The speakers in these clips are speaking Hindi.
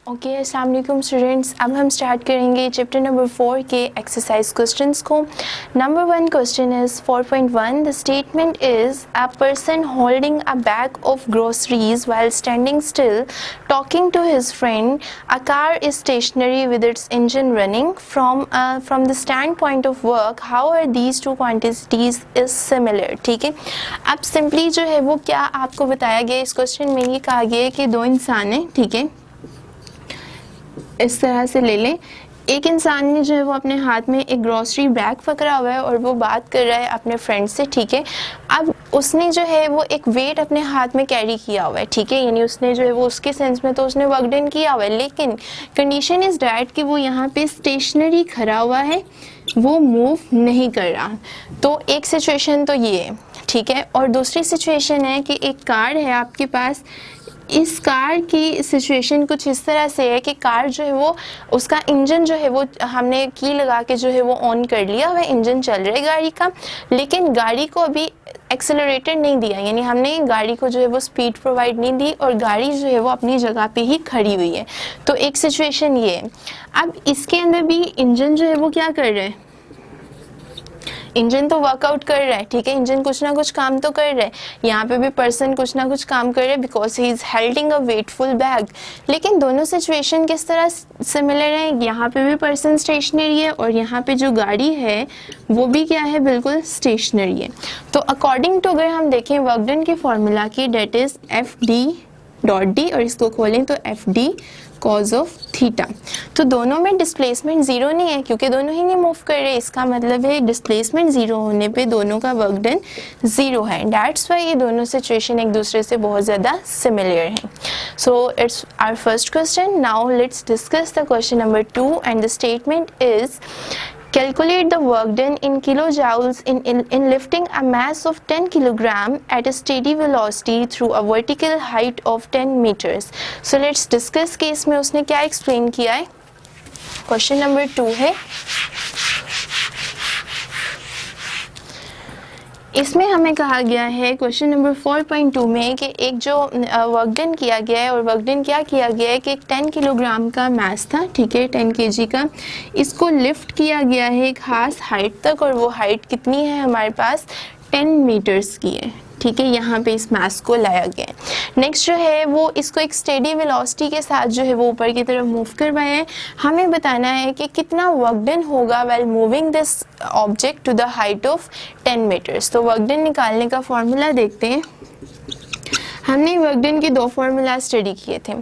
ओके, अस्सलाम वालेकुम स्टूडेंट्स। अब हम स्टार्ट करेंगे चैप्टर नंबर 4 के एक्सरसाइज क्वेश्चंस को। Number 1 question is 4.1। The statement is a person holding a bag of groceries while standing still talking to his friend. A car is stationary with its engine running. From the stand point of work, how are these two quantities is similar. ठीक है, अब सिंपली जो है वो क्या आपको बताया गया, इस क्वेश्चन में ये कहा गया है कि दो इंसान हैं। ठीक है, इस तरह से ले लें। एक इंसान ने जो है वो अपने हाथ में एक ग्रोसरी बैग पकड़ा हुआ है और वो बात कर रहा है अपने फ्रेंड से। ठीक है, अब उसने जो है वो एक वेट अपने हाथ में कैरी किया हुआ है। ठीक है, यानी उसने जो है वो उसके सेंस में तो उसने वर्क डन किया हुआ है, लेकिन कंडीशन इज डैट कि वो यहाँ पे स्टेशनरी खड़ा हुआ है, वो मूव नहीं कर रहा। तो एक सिचुएशन तो ये है। ठीक है, और दूसरी सिचुएशन है कि एक कार है आपके पास। इस कार की सिचुएशन कुछ इस तरह से है कि कार जो है वो उसका इंजन जो है वो हमने की लगा के जो है वो ऑन कर लिया, वह इंजन चल रहा है गाड़ी का, लेकिन गाड़ी को अभी एक्सेलरेटर नहीं दिया, यानी हमने गाड़ी को जो है वो स्पीड प्रोवाइड नहीं दी और गाड़ी जो है वो अपनी जगह पे ही खड़ी हुई है। तो एक सिचुएशन ये है। अब इसके अंदर भी इंजन जो है वो क्या कर रहा है, इंजन तो वर्कआउट कर रहा है। ठीक है, इंजन कुछ ना कुछ काम तो कर रहा है। यहाँ पे भी पर्सन कुछ ना कुछ काम कर रहा है because he is holding a weightful bag. लेकिन दोनों सिचुएशन किस तरह सिमिलर है, यहाँ पे भी पर्सन स्टेशनरी है और यहाँ पे जो गाड़ी है वो भी क्या है, बिल्कुल स्टेशनरी है। तो अकॉर्डिंग टू अगर हम देखें वर्क डन के फॉर्मूला की, that is F D dot D, और इसको खोलें तो F D cos of theta. तो दोनों में डिस्प्लेसमेंट जीरो नहीं है क्योंकि दोनों ही नहीं मूव कर रहे। इसका मतलब है डिस्प्लेसमेंट जीरो होने पे दोनों का वर्क डन जीरो है। दैट्स वाई ये दोनों सिचुएशन एक दूसरे से बहुत ज़्यादा सिमिलर हैं। So it's our first question. Now let's discuss the question number 2 and the statement is calculate the work done in kilojoules in lifting a mass of 10 kg at a steady velocity through a vertical height of 10 meters. So let's discuss कि इसमें उसने क्या explain किया है। क्वेश्चन नंबर 2 है, इसमें हमें कहा गया है क्वेश्चन नंबर 4.2 में कि एक जो वर्क डन किया गया है, और वर्क डन क्या किया गया है कि एक 10 किलोग्राम का मास था। ठीक है, 10 kg का, इसको लिफ्ट किया गया है एक खास हाइट तक, और वो हाइट कितनी है हमारे पास, 10 मीटर्स की है। ठीक है, यहाँ पे इस मास को लाया गया है। नेक्स्ट जो है वो इसको एक स्टेडी वेलोसिटी के साथ जो है वो ऊपर की तरफ मूव करवाया है। हमें बताना है कि कितना वर्क डन होगा while moving this object to the height of 10 metres. तो वर्क डन निकालने का फॉर्मूला देखते हैं। हमने वर्क डन के दो फार्मूला स्टडी किए थे।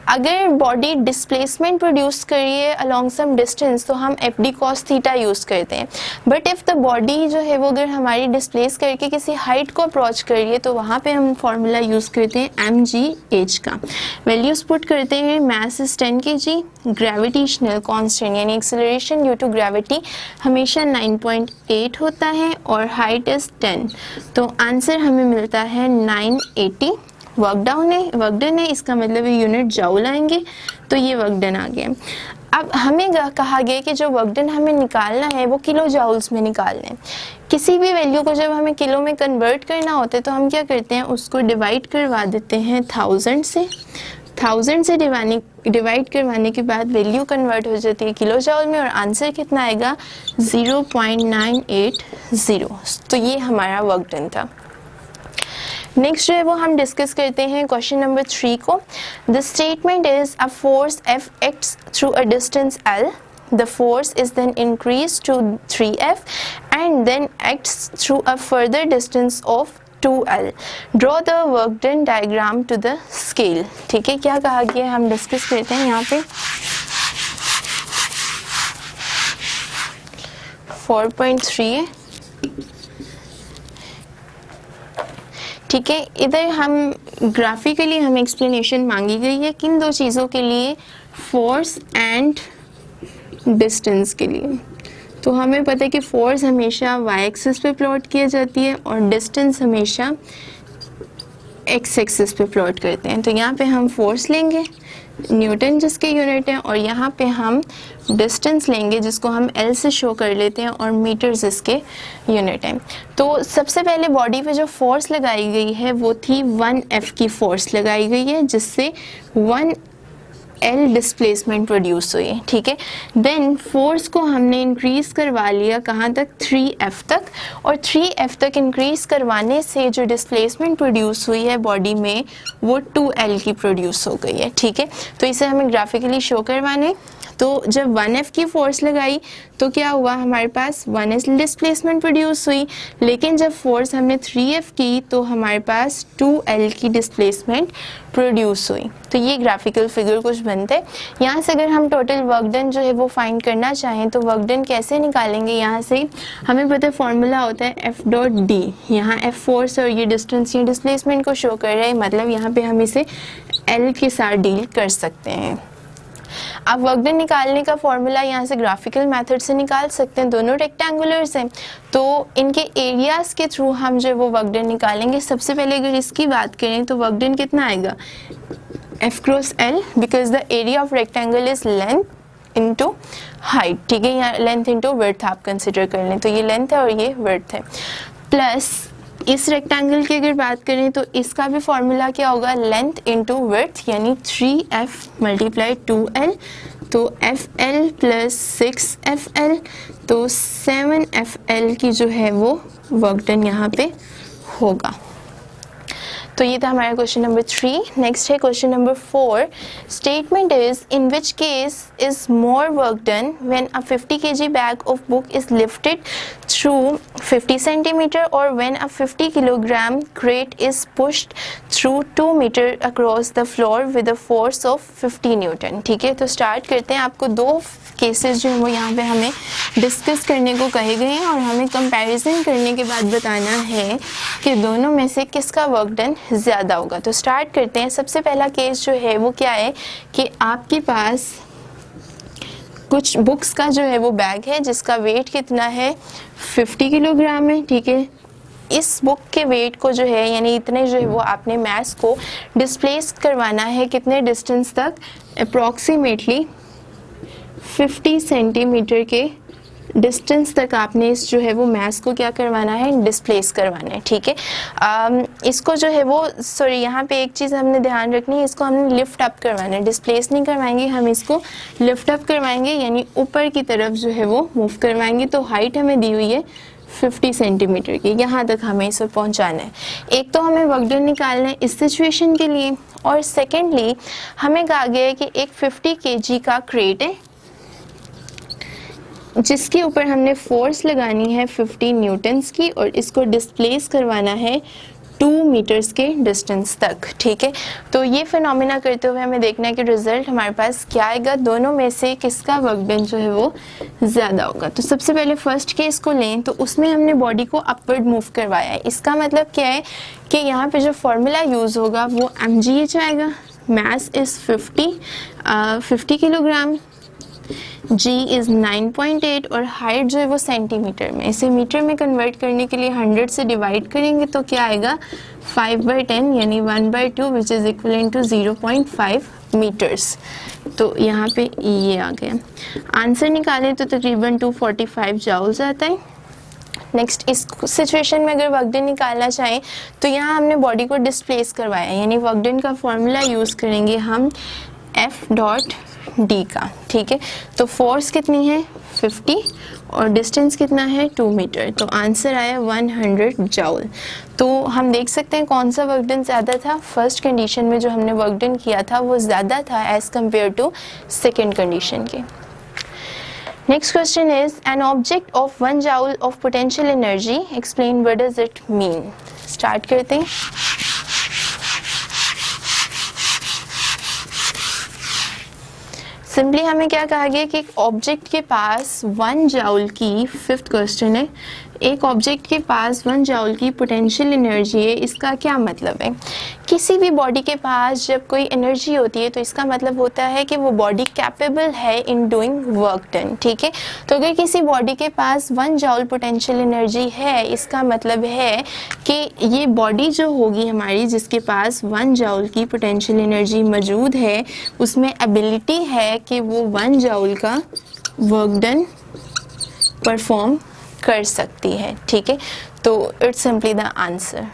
अगर बॉडी डिस्प्लेसमेंट प्रोड्यूस करिए अलोंग सम डिस्टेंस तो हम F D cos theta use करते हैं। बट इफ़ द बॉडी जो है वो अगर हमारी डिस्प्लेस करके किसी हाइट को अप्रोच करिए तो वहाँ पे हम फार्मूला यूज़ करते हैं एम जी एच का। वैल्यूज़ पुट करते हैं, mass is 10 kg, gravitational constant यानी एक्सेलरेशन ड्यू टू ग्रेविटी हमेशा 9.8 होता है और हाइट इज़ 10। तो आंसर हमें मिलता है 980। वर्क डन है, इसका मतलब यूनिट जाउल आएंगे, तो ये वर्क डन आ गया। अब हमें कहा गया कि जो वर्क डन हमें निकालना है वो किलो जाउल्स में निकालना है। किसी भी वैल्यू को जब हमें किलो में कन्वर्ट करना होता है तो हम क्या करते हैं, उसको डिवाइड करवा देते हैं 1000 से। 1000 से डिवाइड करवाने के बाद वैल्यू कन्वर्ट हो जाती है किलो जाउल में और आंसर कितना आएगा, 0.980। तो ये हमारा वर्क डन था। नेक्स्ट जो है वो हम डिस्कस करते हैं क्वेश्चन नंबर 3 को। The statement is a force F acts through a distance L. The force is then increase to 3f and then acts through a further distance of 2l. Draw the work done diagram to the scale. ठीक है, क्या कहा गया है हम डिस्कस करते हैं। यहाँ पे 4.3 है। ठीक है, इधर हम ग्राफिकली हमें एक्सप्लेनेशन मांगी गई है किन दो चीज़ों के लिए, फोर्स एंड डिस्टेंस के लिए। तो हमें पता है कि फोर्स हमेशा वाई एक्सिस पे प्लॉट किया जाती है और डिस्टेंस हमेशा एक्स एक्सिस पे प्लॉट करते हैं। तो यहाँ पे हम फोर्स लेंगे, न्यूटन जिसके यूनिट है, और यहाँ पे हम डिस्टेंस लेंगे जिसको हम एल से शो कर लेते हैं और मीटर्स इसके यूनिट है। तो सबसे पहले बॉडी पे जो फोर्स लगाई गई है वो थी 1F की फोर्स लगाई गई है, जिससे 1 L डिस्प्लेसमेंट प्रोड्यूस हुई है, ठीक है। देन फोर्स को हमने इंक्रीज करवा लिया कहाँ तक, 3F तक, और 3F तक इंक्रीज करवाने से जो डिस्प्लेसमेंट प्रोड्यूस हुई है बॉडी में वो 2L की प्रोड्यूस हो गई है, ठीक है। तो इसे हमें ग्राफिकली शो करवाने, तो जब 1F की फोर्स लगाई तो क्या हुआ, हमारे पास 1S डिस्प्लेसमेंट प्रोड्यूस हुई, लेकिन जब फोर्स हमने 3F की तो हमारे पास 2L की डिस्प्लेसमेंट प्रोड्यूस हुई। तो ये ग्राफिकल फिगर कुछ बनते हैं। यहाँ से अगर हम टोटल वर्क डन जो है वो फाइंड करना चाहें तो वर्क डन कैसे निकालेंगे, यहाँ से हमें पता है फॉर्मूला होता है F डॉट डी। यहाँ F फोर्स और ये डिस्टेंस या डिस्प्लेसमेंट को शो कर रहे हैं, मतलब यहाँ पे हम इसे L के साथ डील कर सकते हैं। अब वर्क डन निकालने का फॉर्मूला यहाँ से ग्राफिकल मेथड से निकाल सकते हैं, दोनों रेक्टेंगुलर्स हैं तो इनके एरियाज के थ्रू हम जो वो वर्क डन निकालेंगे। सबसे पहले अगर इसकी बात करें तो वर्क डन कितना आएगा, F cross L, because the area of rectangle is length into height, ठीक है। यहाँ लेंथ इनटू विड्थ आप कंसिडर कर लें, तो ये लेंथ है और ये विड्थ है, प्लस इस रेक्टेंगल की अगर बात करें तो इसका भी फॉर्मूला क्या होगा, लेंथ इनटू विड्थ, यानी 3F मल्टीप्लाई 2L, तो FL प्लस 6FL, तो 7FL की जो है वो वर्क डन यहाँ पे होगा। तो ये था हमारा क्वेश्चन नंबर 3। नेक्स्ट है question number 4। Statement is in which case is more work done when a 50 kg bag of book is lifted through 50 centimeter और when a 50 kilogram crate is pushed through 2 meter across the floor with a force of 50 Newton, ठीक है। तो स्टार्ट करते हैं। आपको दो केसेस जो है वो यहाँ पे हमें डिस्कस करने को कहे गए हैं और हमें कंपैरिजन करने के बाद बताना है कि दोनों में से किसका वर्क डन ज़्यादा होगा। तो स्टार्ट करते हैं। सबसे पहला केस जो है वो क्या है कि आपके पास कुछ बुक्स का जो है वो बैग है जिसका वेट कितना है, 50 किलोग्राम है, ठीक है। इस बुक के वेट को जो है यानी इतने जो है वो आपने मास को डिस्प्लेस करवाना है कितने डिस्टेंस तक, अप्रॉक्सीमेटली 50 सेंटीमीटर के डिस्टेंस तक आपने इस जो है वो मास को क्या करवाना है, डिस्प्लेस करवाना है, ठीक है। इसको जो है वो सॉरी यहाँ पे एक चीज़ हमने ध्यान रखनी है, इसको हमने लिफ्ट अप करवाना है, डिस्प्लेस नहीं करवाएंगे, हम इसको लिफ्ट अप करवाएंगे यानी ऊपर की तरफ जो है वो मूव करवाएंगे। तो हाइट हमें दी हुई है 50 सेंटीमीटर की, यहाँ तक हमें इसे पहुँचाना है। एक तो हमें वर्क डन निकालना है इस सिचुएशन के लिए, और सेकेंडली हमें कहा गया है कि एक 50 kg का क्रेट है जिसके ऊपर हमने फोर्स लगानी है 50 न्यूटन्स की और इसको डिस्प्लेस करवाना है 2 मीटर्स के डिस्टेंस तक, ठीक है। तो ये फिनोमेना करते हुए हमें देखना है कि रिजल्ट हमारे पास क्या आएगा, दोनों में से किसका वर्क डन जो है वो ज़्यादा होगा। तो सबसे पहले फर्स्ट केस को लें तो उसमें हमने बॉडी को अपवर्ड मूव करवाया है। इसका मतलब क्या है कि यहाँ पे जो फॉर्मूला यूज़ होगा वो mgh आएगा, mass is 50 kilogram, G is 9.8 और हाइट जो है वो सेंटीमीटर में, इसे मीटर में कन्वर्ट करने के लिए 100 से डिवाइड करेंगे तो क्या आएगा 5/10 यानी 1/2 which is equivalent to 0.5 metres. तो यहाँ पे ये आ गया। आंसर निकालें तो तकरीबन 245 जाउल्स आता है। नेक्स्ट इस सिचुएशन में अगर वर्क डन निकालना चाहें तो यहाँ हमने बॉडी को डिस्प्लेस करवाया यानी वर्क डन का फॉर्मूला यूज़ करेंगे हम F डॉट डी का, ठीक है। तो फोर्स कितनी है 50 और डिस्टेंस कितना है 2 मीटर, तो आंसर आया 100 जाउल। तो हम देख सकते हैं कौन सा वर्क डन ज़्यादा था। फर्स्ट कंडीशन में जो हमने वर्क डन किया था वो ज़्यादा था as compare to second condition के। Next question is an object of 1 joule of potential energy, explain what does it mean. Start करते हैं। सिंपली हमें क्या कहा गया कि एक ऑब्जेक्ट के पास 1 जाउल की, फिफ्थ क्वेश्चन है, एक ऑब्जेक्ट के पास 1 जाउल की पोटेंशियल एनर्जी है। इसका क्या मतलब है, किसी भी बॉडी के पास जब कोई एनर्जी होती है तो इसका मतलब होता है कि वो बॉडी कैपेबल है इन डूइंग वर्क डन, ठीक है। तो अगर किसी बॉडी के पास 1 जाउल पोटेंशियल एनर्जी है इसका मतलब है कि ये बॉडी जो होगी हमारी जिसके पास 1 जाउल की पोटेंशियल एनर्जी मौजूद है उसमें एबिलिटी है कि वो 1 जाउल का वर्क डन परफॉर्म कर सकती है, ठीक है। तो इट्स सिंपली द आंसर।